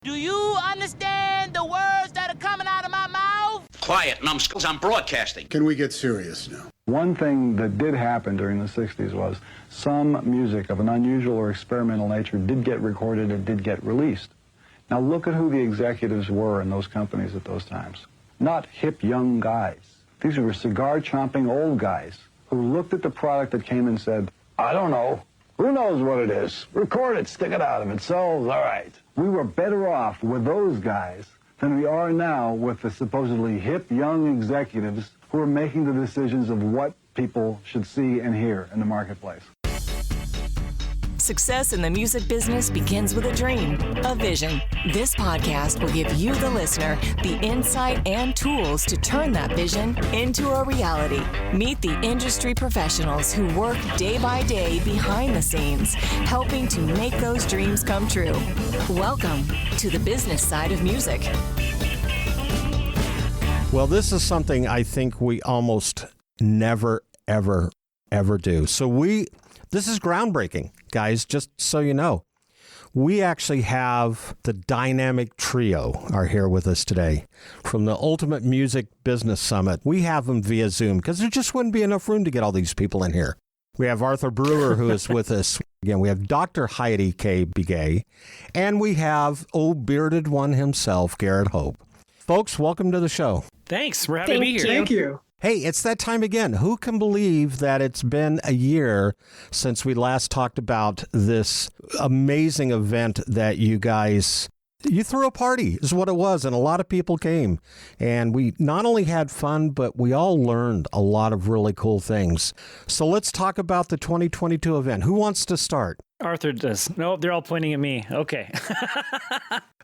Do you understand the words that are coming out of my mouth? Quiet, numbskulls, I'm broadcasting. Can we get serious now? One thing that did happen during the 60s was some music of an unusual or experimental nature did get recorded and did get released. Now look at who the executives were in those companies at those times. Not hip young guys. These were cigar-chomping old guys who looked at the product that came and said, I don't know. Who knows what it is? Record it, stick it out. If it sells, all right. We were better off with those guys than we are now with the supposedly hip young executives who are making the decisions of what people should see and hear in the marketplace. Success in the music business begins with a dream, a vision. This podcast will give you, the listener, the insight and tools to turn that vision into a reality. Meet the industry professionals who work day by day behind the scenes, helping to make those dreams come true. Welcome to the business side of music. Well, this is something I think we almost never, ever do. This is groundbreaking, guys, just so you know. We actually have the dynamic trio are here with us today from the Ultimate Music Business Summit. We have them via Zoom because there just wouldn't be enough room to get all these people in here. We have Arthur Breur, who is with us. Again, we have Dr. Heidi Kay Begay, and we have bearded one himself, Garrett Hope. Folks, welcome to the show. Thanks. We're happy to be here. Thank you. Hey, it's that time again. Who can believe that it's been a year since we last talked about this amazing event that you threw a party is what it was, and a lot of people came. And we not only had fun, but we all learned a lot of really cool things. So let's talk about the 2022 event. Who wants to start? Arthur does. No, they're all pointing at me. Okay.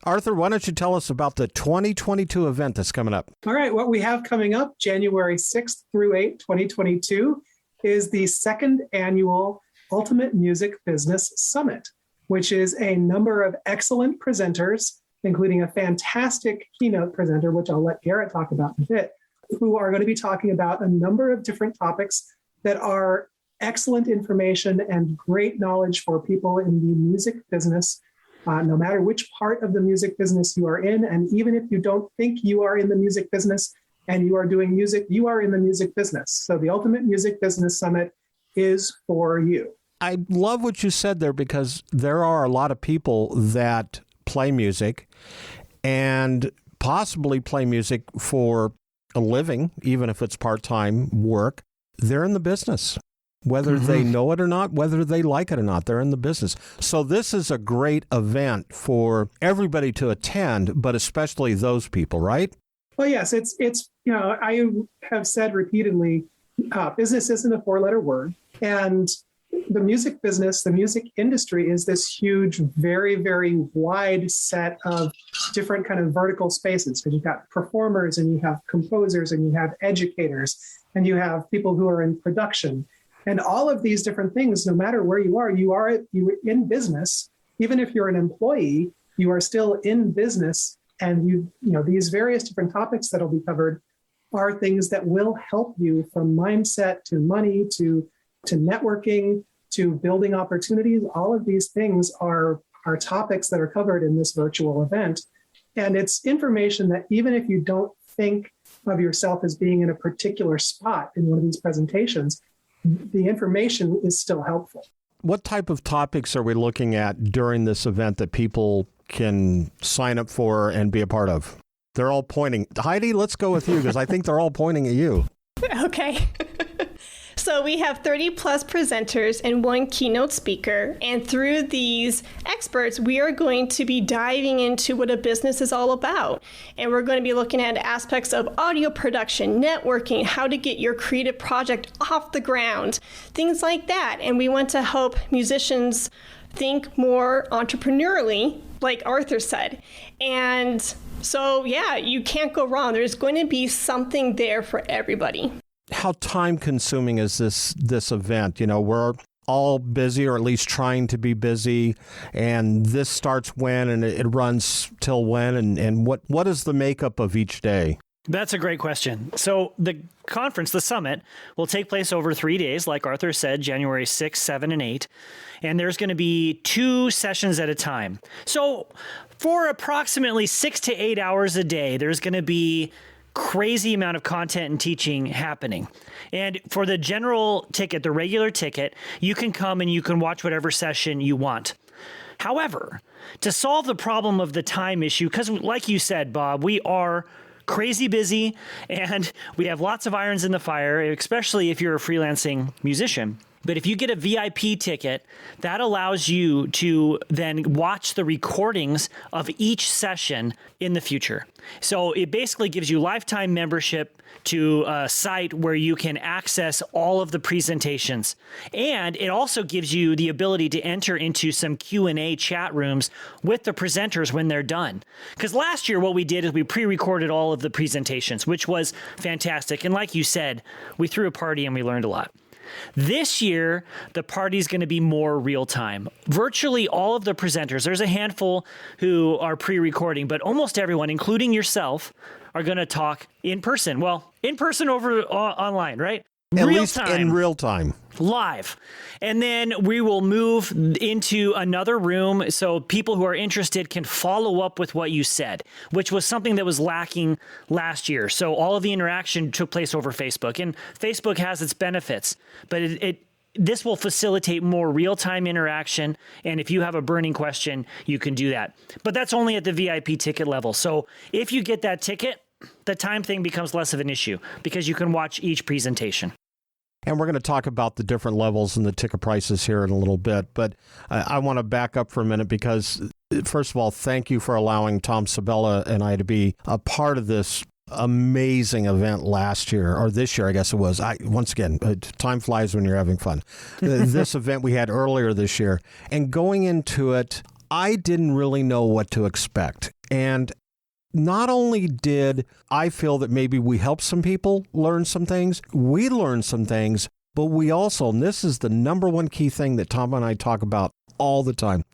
Arthur, why don't you tell us about the 2022 event that's coming up? All right. What we have coming up January 6th through 8th, 2022 is the second annual Ultimate Music Business Summit, which is a number of excellent presenters, including a fantastic keynote presenter, which I'll let Garrett talk about in a bit, who are going to be talking about a number of different topics that are excellent information and great knowledge for people in the music business, no matter which part of the music business you are in. And even if you don't think you are in the music business and you are doing music, you are in the music business. So the Ultimate Music Business Summit is for you. I love what you said there, because there are a lot of people that play music and possibly play music for a living, even if it's part-time work. They're in the business. Whether they know it or not, whether they like it or not, they're in the business. So this is a great event for everybody to attend, but especially those people, right? Well, yes, it's I have said repeatedly, business isn't a four-letter word. And the music business, the music industry is this huge, very, very wide set of different kind of vertical spaces. Because you've got performers and you have composers and you have educators and you have people who are in production. And all of these different things, no matter where you are in business. Even if you're an employee, you are still in business. And these various different topics that will be covered are things that will help you from mindset to money to networking to building opportunities. All of these things are topics that are covered in this virtual event. And it's information that even if you don't think of yourself as being in a particular spot in one of these presentations, the information is still helpful. What type of topics are we looking at during this event that people can sign up for and be a part of? They're all pointing. Heidi, let's go with you, because I think they're all pointing at you. Okay. So we have 30 plus presenters and one keynote speaker. And through these experts, we are going to be diving into what a business is all about. And we're going to be looking at aspects of audio production, networking, how to get your creative project off the ground, things like that. And we want to help musicians think more entrepreneurially, like Arthur said. And so, yeah, you can't go wrong. There's going to be something there for everybody. How time-consuming is this event? We're all busy, or at least trying to be busy, and this starts when, and it runs till when, and what is the makeup of each day? That's a great question. So the conference, the summit, will take place over 3 days, like Arthur said, January 6, 7, and 8. And there's going to be 2 sessions at a time. So for approximately 6 to 8 hours a day, there's going to be crazy amount of content and teaching happening. And for the general ticket, the regular ticket, you can come and you can watch whatever session you want. However, to solve the problem of the time issue, because like you said, Bob, we are crazy busy and we have lots of irons in the fire, especially if you're a freelancing musician. But if you get a VIP ticket, that allows you to then watch the recordings of each session in the future. So it basically gives you lifetime membership to a site where you can access all of the presentations. And it also gives you the ability to enter into some Q&A chat rooms with the presenters when they're done. Because last year what we did is we pre-recorded all of the presentations, which was fantastic. And like you said, we threw a party and we learned a lot. This year, the party's going to be more real time. Virtually all of the presenters, there's a handful who are pre-recording, but almost everyone, including yourself, are going to talk in person. Well, in person over online, right? At least in real time. Live. And then we will move into another room so people who are interested can follow up with what you said, which was something that was lacking last year. So all of the interaction took place over Facebook, and Facebook has its benefits, but this will facilitate more real-time interaction. And if you have a burning question, you can do that. But that's only at the VIP ticket level. So if you get that ticket, the time thing becomes less of an issue because you can watch each presentation. And we're going to talk about the different levels and the ticket prices here in a little bit. But I want to back up for a minute because, first of all, thank you for allowing Tom Sabella and I to be a part of this amazing event last year, or this year, I guess it was. Once again, time flies when you're having fun. This event we had earlier this year. And going into it, I didn't really know what to expect. And not only did I feel that maybe we helped some people learn some things, we learned some things, but we also, and this is the number one key thing that Tom and I talk about all the time,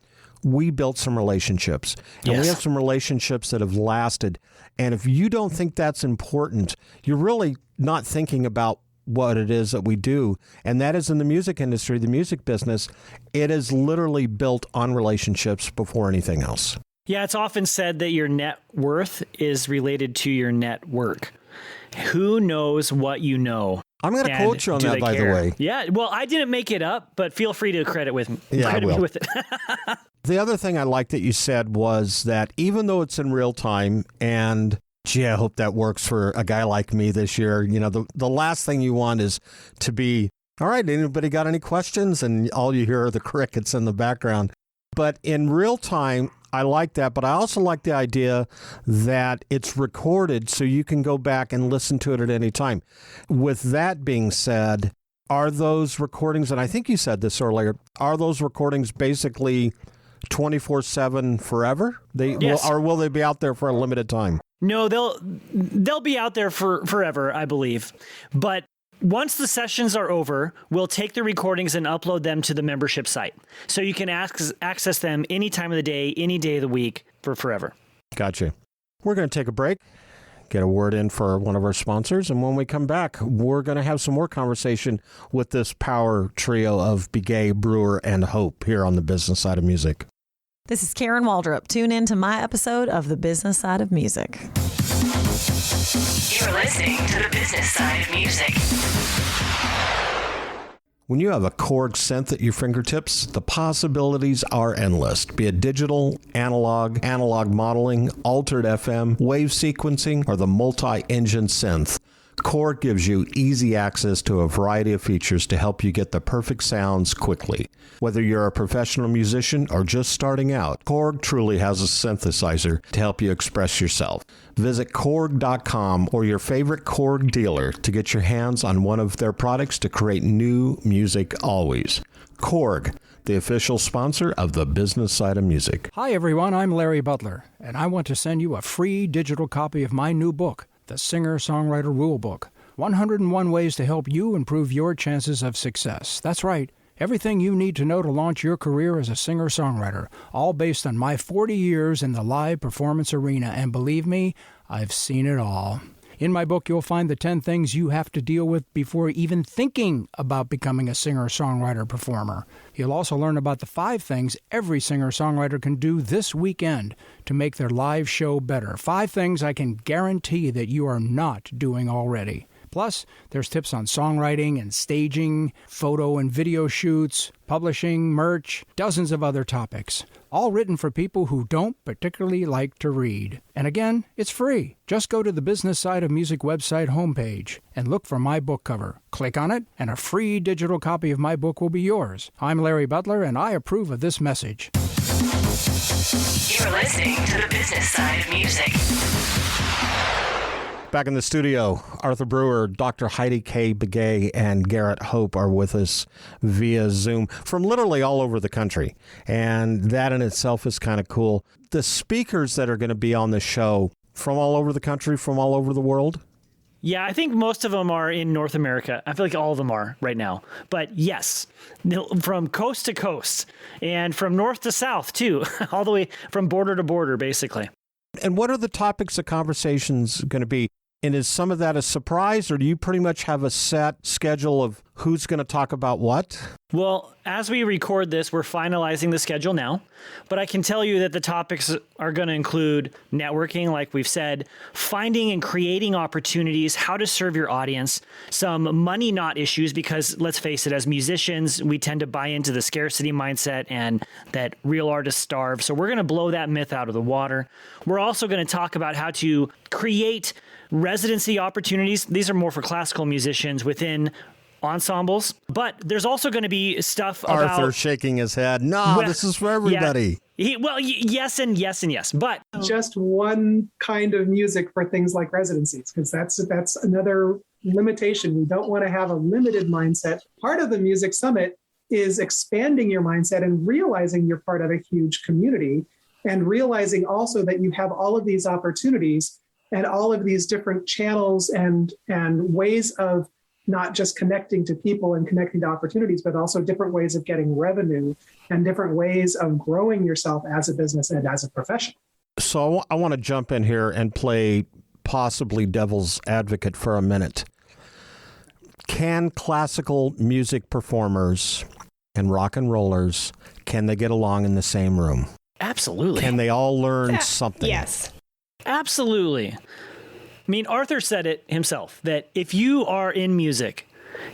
we built some relationships. And we have some relationships that have lasted. And if you don't think that's important, you're really not thinking about what it is that we do. And that is in the music industry, the music business. It is literally built on relationships before anything else. Yeah, it's often said that your net worth is related to your network. Who knows what you know? I'm going to quote you on that, by the way. Yeah, well, I didn't make it up, but feel free to credit me with it. The other thing I like that you said was that even though it's in real time, and gee, I hope that works for a guy like me this year, you know, the last thing you want is to be, all right, anybody got any questions? And all you hear are the crickets in the background. But in real time, I like that, but I also like the idea that it's recorded so you can go back and listen to it at any time. With that being said, are those recordings, and I think you said this earlier, are those recordings basically 24/7 forever? Yes. Or will they be out there for a limited time? No, they'll be out there for forever, I believe. But once the sessions are over, we'll take the recordings and upload them to the membership site. So you can access them any time of the day, any day of the week for forever. Gotcha. We're going to take a break, get a word in for one of our sponsors. And when we come back, we're going to have some more conversation with this power trio of Begay, Breur, and Hope here on the Business Side of Music. This is Karen Waldrop. Tune in to my episode of The Business Side of Music. You're listening to The Business Side of Music. When you have a Korg synth at your fingertips, the possibilities are endless. Be it digital, analog modeling, altered FM, wave sequencing, or the multi-engine synth, Korg gives you easy access to a variety of features to help you get the perfect sounds quickly. Whether you're a professional musician or just starting out, Korg truly has a synthesizer to help you express yourself. Visit Korg.com or your favorite Korg dealer to get your hands on one of their products to create new music always. Korg, the official sponsor of the Business Side of Music. Hi everyone, I'm Larry Butler, and I want to send you a free digital copy of my new book, The Singer-Songwriter Rulebook, 101 Ways to Help You Improve Your Chances of Success. That's right, everything you need to know to launch your career as a singer-songwriter, all based on my 40 years in the live performance arena, and believe me, I've seen it all. In my book, you'll find the 10 things you have to deal with before even thinking about becoming a singer-songwriter-performer. You'll also learn about the 5 things every singer-songwriter can do this weekend to make their live show better. 5 things I can guarantee that you are not doing already. Plus, there's tips on songwriting and staging, photo and video shoots, publishing, merch, dozens of other topics. All written for people who don't particularly like to read. And again, it's free. Just go to the Business Side of Music website homepage and look for my book cover. Click on it, and a free digital copy of my book will be yours. I'm Larry Butler, and I approve of this message. You're listening to the Business Side of Music. Back in the studio, Arthur Breur, Dr. Heidi Kay Begay, and Garrett Hope are with us via Zoom from literally all over the country. And that in itself is kind of cool. The speakers that are going to be on the show from all over the country, from all over the world? Yeah, I think most of them are in North America. I feel like all of them are right now. But yes, from coast to coast and from north to south, too, all the way from border to border, basically. And what are the topics of conversations going to be? And is some of that a surprise, or do you pretty much have a set schedule of who's going to talk about what? Well, as we record this, we're finalizing the schedule now, but I can tell you that the topics are going to include networking, like we've said, finding and creating opportunities, how to serve your audience, some money not issues, because let's face it, as musicians, we tend to buy into the scarcity mindset and that real artists starve. So we're going to blow that myth out of the water. We're also going to talk about how to create residency opportunities. These are more for classical musicians within ensembles, but there's also going to be stuff about Arthur shaking his head. No, this is for everybody. Yeah, yes and yes and yes, but just one kind of music for things like residencies, because that's another limitation. We don't want to have a limited mindset. Part of the Music Summit is expanding your mindset and realizing you're part of a huge community, and realizing also that you have all of these opportunities and all of these different channels and ways of not just connecting to people and connecting to opportunities, but also different ways of getting revenue and different ways of growing yourself as a business and as a professional. So I want to jump in here and play possibly devil's advocate for a minute. Can classical music performers and rock and rollers, can they get along in the same room? Absolutely. Can they all learn something? Yes. Absolutely. I mean, Arthur said it himself, that if you are in music,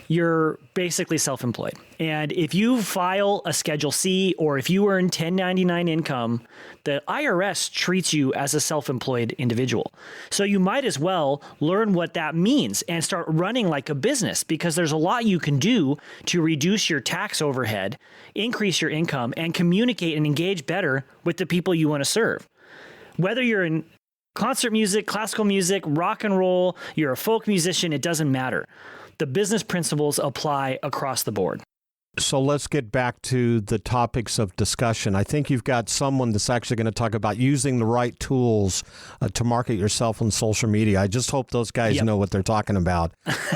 you're basically self-employed. And if you file a Schedule C or if you earn 1099 income, the IRS treats you as a self-employed individual. So you might as well learn what that means and start running like a business, because there's a lot you can do to reduce your tax overhead, increase your income, and communicate and engage better with the people you want to serve. Whether you're in concert music, classical music, rock and roll, you're a folk musician, it doesn't matter. The business principles apply across the board. So let's get back to the topics of discussion. I think you've got someone that's actually going to talk about using the right tools to market yourself on social media. I just hope those guys know what they're talking about.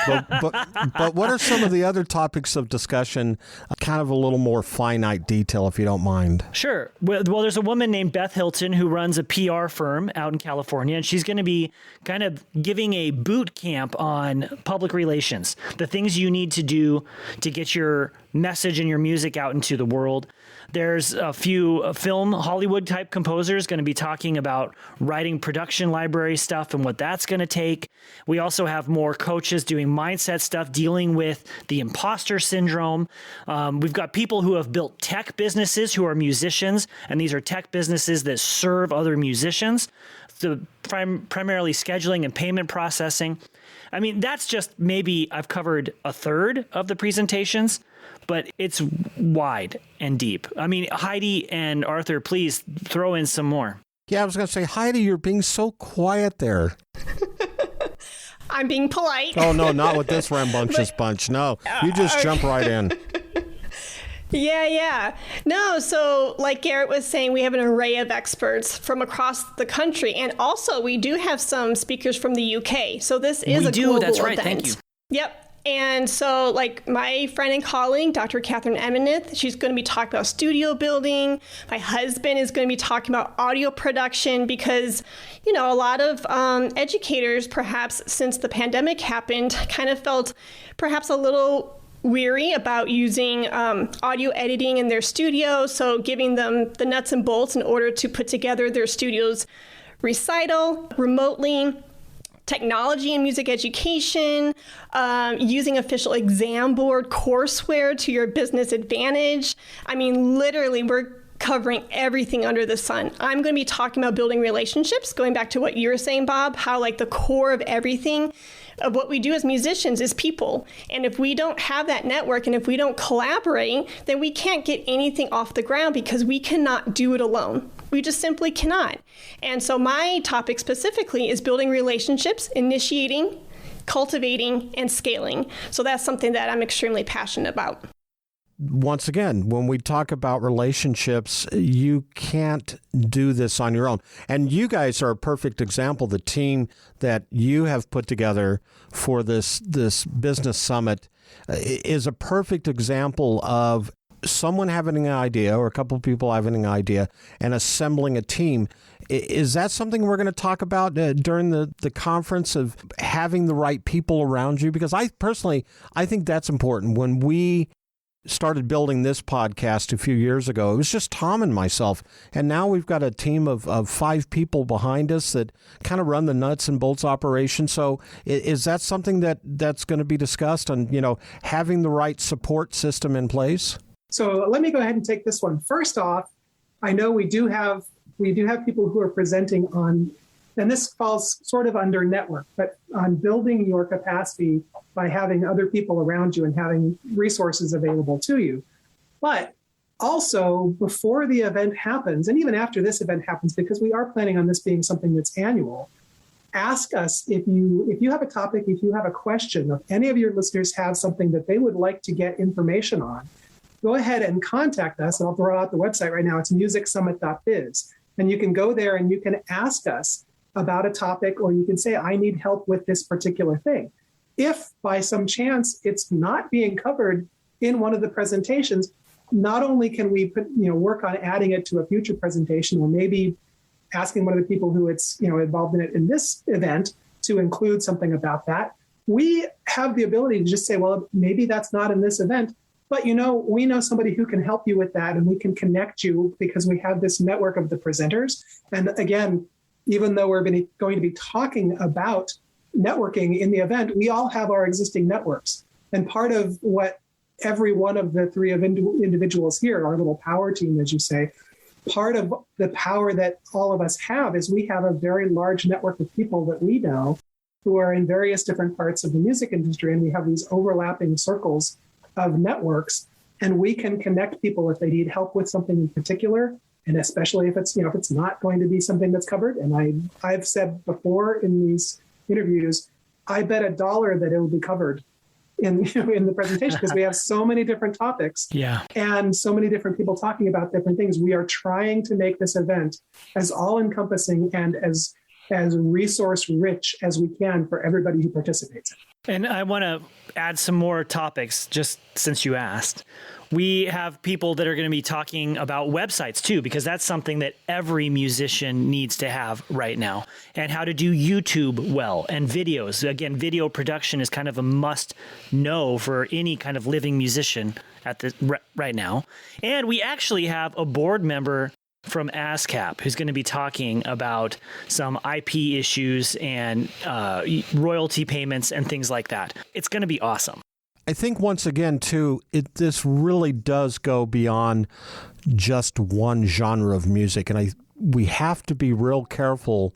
But what are some of the other topics of discussion, kind of a little more finite detail, if you don't mind? Sure. Well, there's a woman named Beth Hilton who runs a PR firm out in California, and she's going to be kind of giving a boot camp on public relations, the things you need to do to get your message and your music out into the world. There's a few film Hollywood type composers going to be talking about writing production library stuff and what that's going to take. We also have more coaches doing mindset stuff, dealing with the imposter syndrome. We've got people who have built tech businesses who are musicians, and these are tech businesses that serve other musicians. The primarily scheduling and payment processing. I mean, that's just maybe I've covered a third of the presentations, but it's wide and deep. I mean, Heidi and Arthur, please throw in some more. Yeah, I was going to say, Heidi, you're being so quiet there. I'm being polite. Oh, no, not with this rambunctious bunch. No, you just jump right in. Yeah. No, so like Garrett was saying, we have an array of experts from across the country. And also we do have some speakers from the UK. So this is a global that's right. event. Thank you. Yep. And so, like, my friend and colleague, Dr. Catherine Emineth, she's going to be talking about studio building. My husband is going to be talking about audio production because, you know, a lot of educators, perhaps since the pandemic happened, kind of felt perhaps a little weary about using audio editing in their studio. So giving them the nuts and bolts in order to put together their studio's recital remotely. Technology and music education, using official exam board courseware to your business advantage. I mean, literally, we're covering everything under the sun. I'm going to be talking about building relationships, going back to what you were saying, Bob, how like the core of everything of what we do as musicians is people. And if we don't have that network and if we don't collaborate, then we can't get anything off the ground because we cannot do it alone. We just simply cannot. And so my topic specifically is building relationships, initiating, cultivating, and scaling. So that's something that I'm extremely passionate about. Once again, when we talk about relationships, you can't do this on your own. And you guys are a perfect example. The team that you have put together for this business summit is a perfect example of someone having an idea or a couple of people having an idea and assembling a team. Is that something we're going to talk about during the conference, of having the right people around you? Because I think that's important. When we started building this podcast a few years ago, it was just Tom and myself. And now we've got a team of 5 people behind us that kind of run the nuts and bolts operation. So is that something that's going to be discussed, on, you know, having the right support system in place? So let me go ahead and take this one. First off, I know we do have people who are presenting on, and this falls sort of under network, but on building your capacity by having other people around you and having resources available to you. But also before the event happens, and even after this event happens, because we are planning on this being something that's annual, ask us if you have a topic, if you have a question, if any of your listeners have something that they would like to get information on, go ahead and contact us. And I'll throw out the website right now. It's musicsummit.biz. And you can go there and you can ask us about a topic, or you can say, I need help with this particular thing. If by some chance it's not being covered in one of the presentations, not only can we work on adding it to a future presentation, or maybe asking one of the people who it's involved in it in this event to include something about that, we have the ability to just say, well, maybe that's not in this event, but we know somebody who can help you with that, and we can connect you because we have this network of the presenters. And again, even though we're going to be talking about networking in the event, we all have our existing networks. And part of what every one of the 3 individuals here, our little power team, as you say, part of the power that all of us have is we have a very large network of people that we know who are in various different parts of the music industry. And we have these overlapping circles of networks, and we can connect people if they need help with something in particular. And especially if it's not going to be something that's covered. And I've said before in these interviews, I bet $1 that it will be covered in the presentation, because we have so many different topics, and so many different people talking about different things. We are trying to make this event as all-encompassing and as resource rich as we can for everybody who participates. And I want to add some more topics, just since you asked. We have people that are going to be talking about websites too, because that's something that every musician needs to have right now, and how to do YouTube well, and videos. Again, video production is kind of a must know for any kind of living musician right now. And we actually have a board member from ASCAP who's going to be talking about some IP issues and royalty payments and things like that. It's going to be awesome. I think once again, too, this really does go beyond just one genre of music. And we have to be real careful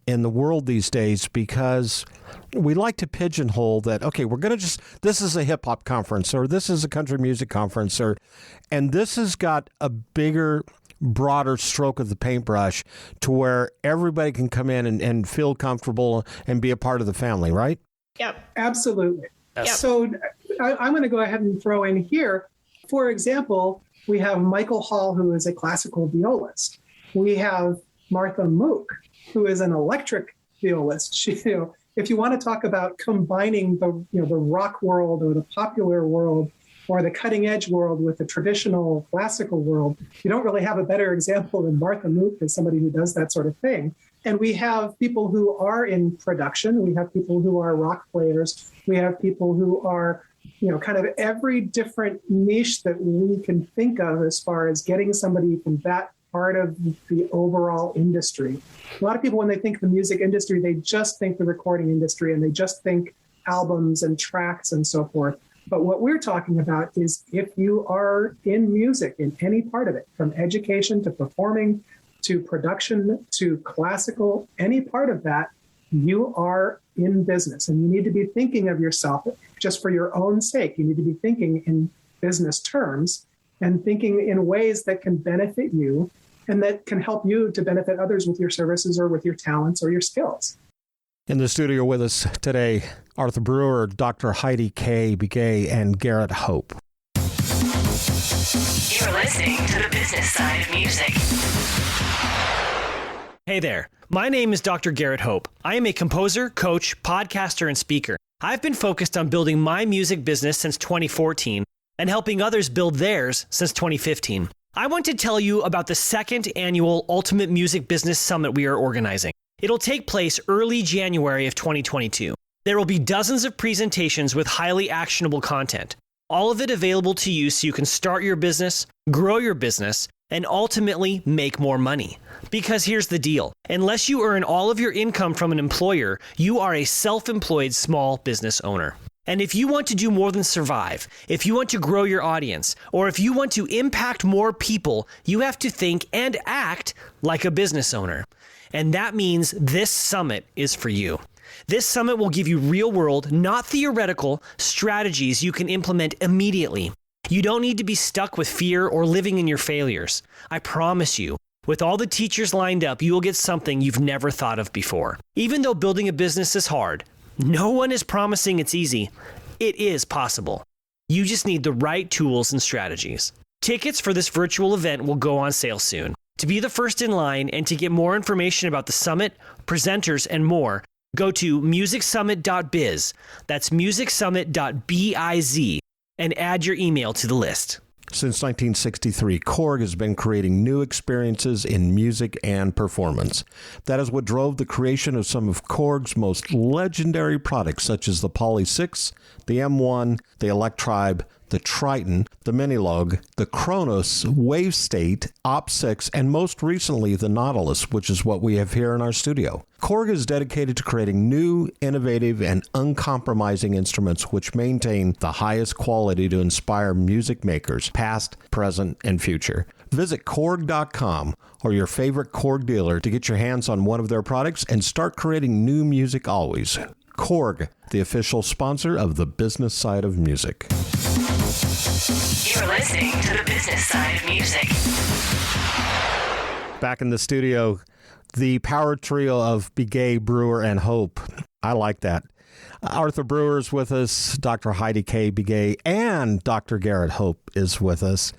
in the world these days, because we like to pigeonhole that, okay, we're going to this is a hip hop conference, or this is a country music conference, and this has got a bigger, broader stroke of the paintbrush to where everybody can come in and feel comfortable and be a part of the family, right? Yep. Absolutely. Yep. So I'm going to go ahead and throw in here, for example, we have Michael Hall, who is a classical violist. We have Martha Mook, who is an electric violist. if you want to talk about combining the rock world or the popular world or the cutting edge world with the traditional classical world, you don't really have a better example than Martha Mook as somebody who does that sort of thing. And we have people who are in production. We have people who are rock players. We have people who are, kind of every different niche that we can think of as far as getting somebody from that part of the overall industry. A lot of people, when they think the music industry, they just think the recording industry and they just think albums and tracks and so forth. But what we're talking about is if you are in music, in any part of it, from education to performing to production to classical, any part of that, you are in business. And you need to be thinking of yourself just for your own sake. You need to be thinking in business terms and thinking in ways that can benefit you and that can help you to benefit others with your services or with your talents or your skills. In the studio with us today, Arthur Breur, Dr. Heidi Kay Begay, and Garrett Hope. You're listening to the business side of music. Hey there. My name is Dr. Garrett Hope. I am a composer, coach, podcaster, and speaker. I've been focused on building my music business since 2014 and helping others build theirs since 2015. I want to tell you about the second annual Ultimate Music Business Summit we are organizing. It'll take place early January of 2022. There will be dozens of presentations with highly actionable content, all of it available to you so you can start your business, grow your business, and ultimately make more money. Because here's the deal. Unless you earn all of your income from an employer, you are a self-employed small business owner. And if you want to do more than survive, if you want to grow your audience, or if you want to impact more people, you have to think and act like a business owner. And that means this summit is for you. This summit will give you real-world, not theoretical, strategies you can implement immediately. You don't need to be stuck with fear or living in your failures. I promise you, with all the teachers lined up, you will get something you've never thought of before. Even though building a business is hard, no one is promising it's easy. It is possible. You just need the right tools and strategies. Tickets for this virtual event will go on sale soon. To be the first in line and to get more information about the summit, presenters, and more, go to musicsummit.biz. That's musicsummit.biz and add your email to the list. Since 1963, Korg has been creating new experiences in music and performance. That is what drove the creation of some of Korg's most legendary products, such as the Poly 6, the M1, the Electribe, the Triton, the Minilogue, the Kronos, Wave State, Op 6, and most recently the Nautilus, which is what we have here in our studio. Korg is dedicated to creating new, innovative, and uncompromising instruments which maintain the highest quality to inspire music makers, past, present, and future. Visit Korg.com or your favorite Korg dealer to get your hands on one of their products and start creating new music always. Korg, the official sponsor of the business side of music. You're listening to the business side of music. Back in the studio, the power trio of Begay, Breur, and Hope. I like that. Arthur Breur is with us, Dr. Heidi Kay Begay, and Dr. Garrett Hope is with us.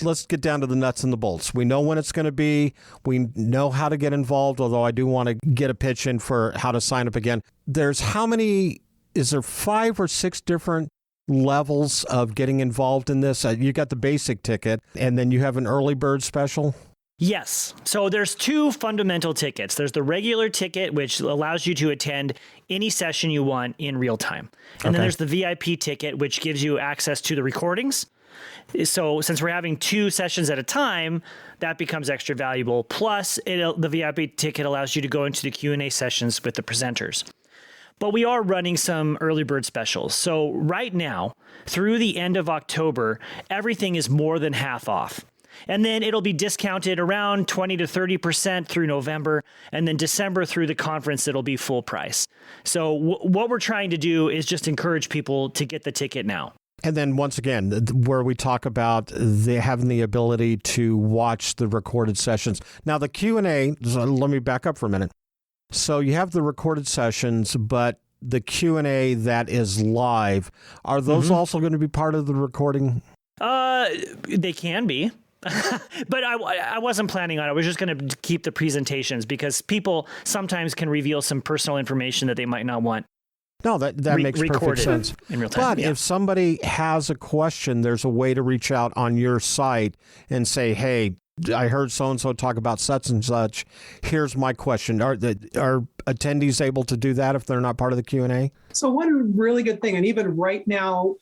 Let's get down to the nuts and the bolts. We know when it's going to be. We know how to get involved, although I do want to get a pitch in for how to sign up again. Is there 5 or 6 different levels of getting involved in this? You got the basic ticket, and then you have an early bird special? Yes. So there's 2 fundamental tickets. There's the regular ticket, which allows you to attend any session you want in real time. And then there's the VIP ticket, which gives you access to the recordings. So since we're having 2 sessions at a time, that becomes extra valuable. Plus, the VIP ticket allows you to go into the Q&A sessions with the presenters. But we are running some early bird specials. So right now, through the end of October, everything is more than half off. And then it'll be discounted around 20 to 30% through November. And then December through the conference, it'll be full price. So what we're trying to do is just encourage people to get the ticket now. And then once again, where we talk about having the ability to watch the recorded sessions. Now, the Q&A, let me back up for a minute. So you have the recorded sessions, but the Q&A that is live, are those also going to be part of the recording? They can be. But I wasn't planning on it. I was just going to keep the presentations because people sometimes can reveal some personal information that they might not want. No, that makes perfect sense. In real time. But if somebody has a question, there's a way to reach out on your site and say, hey, I heard so-and-so talk about such and such. Here's my question. Are attendees able to do that if they're not part of the Q&A? So one really good thing, and even right now,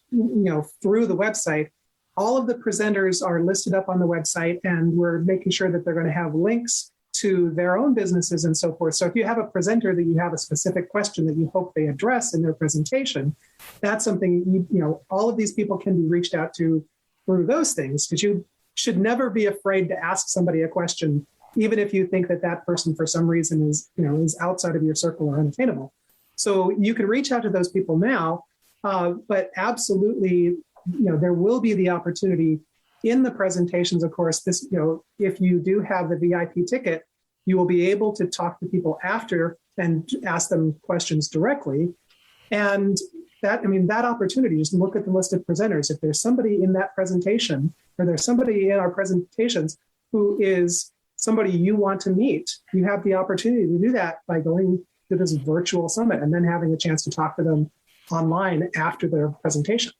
through the website, all of the presenters are listed up on the website, and we're making sure that they're going to have links to their own businesses and so forth. So if you have a presenter that you have a specific question that you hope they address in their presentation, that's something, all of these people can be reached out to through those things, because you should never be afraid to ask somebody a question, even if you think that person for some reason is outside of your circle or unattainable. So you can reach out to those people now, but absolutely, there will be the opportunity in the presentations. Of course, this, if you do have the VIP ticket, you will be able to talk to people after and ask them questions directly. And that opportunity, just look at the list of presenters. If there's somebody in that presentation, or there's somebody in our presentations who is somebody you want to meet, you have the opportunity to do that by going to this virtual summit and then having a chance to talk to them online after their presentation.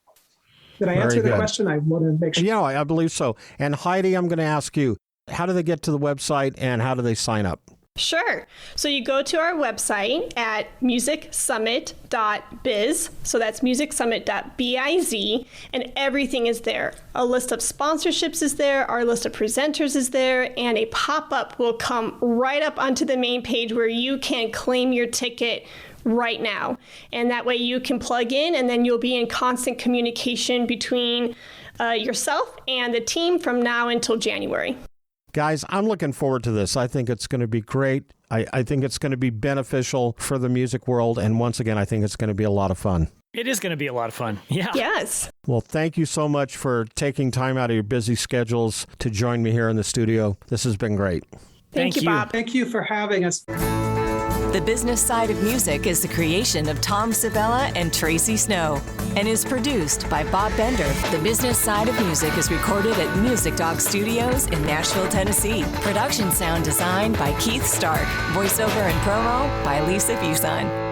Did I answer the question? I want to make sure. Yeah, I believe so. And Heidi, I'm going to ask you, how do they get to the website and how do they sign up? Sure. So you go to our website at musicsummit.biz. So that's musicsummit.biz, and everything is there. A list of sponsorships is there, our list of presenters is there, and a pop-up will come right up onto the main page where you can claim your ticket right now. And that way you can plug in, and then you'll be in constant communication between yourself and the team from now until January. Guys, I'm looking forward to this. I think it's going to be great. I think it's going to be beneficial for the music world. And once again, I think it's going to be a lot of fun. It is going to be a lot of fun. Yeah. Yes. Well, thank you so much for taking time out of your busy schedules to join me here in the studio. This has been great. Thank you, Bob. Thank you for having us. The Business Side of Music is the creation of Tom Sabella and Tracy Snow and is produced by Bob Bender. The Business Side of Music is recorded at Music Dog Studios in Nashville, Tennessee. Production sound design by Keith Stark. Voiceover and promo by Lisa Busan.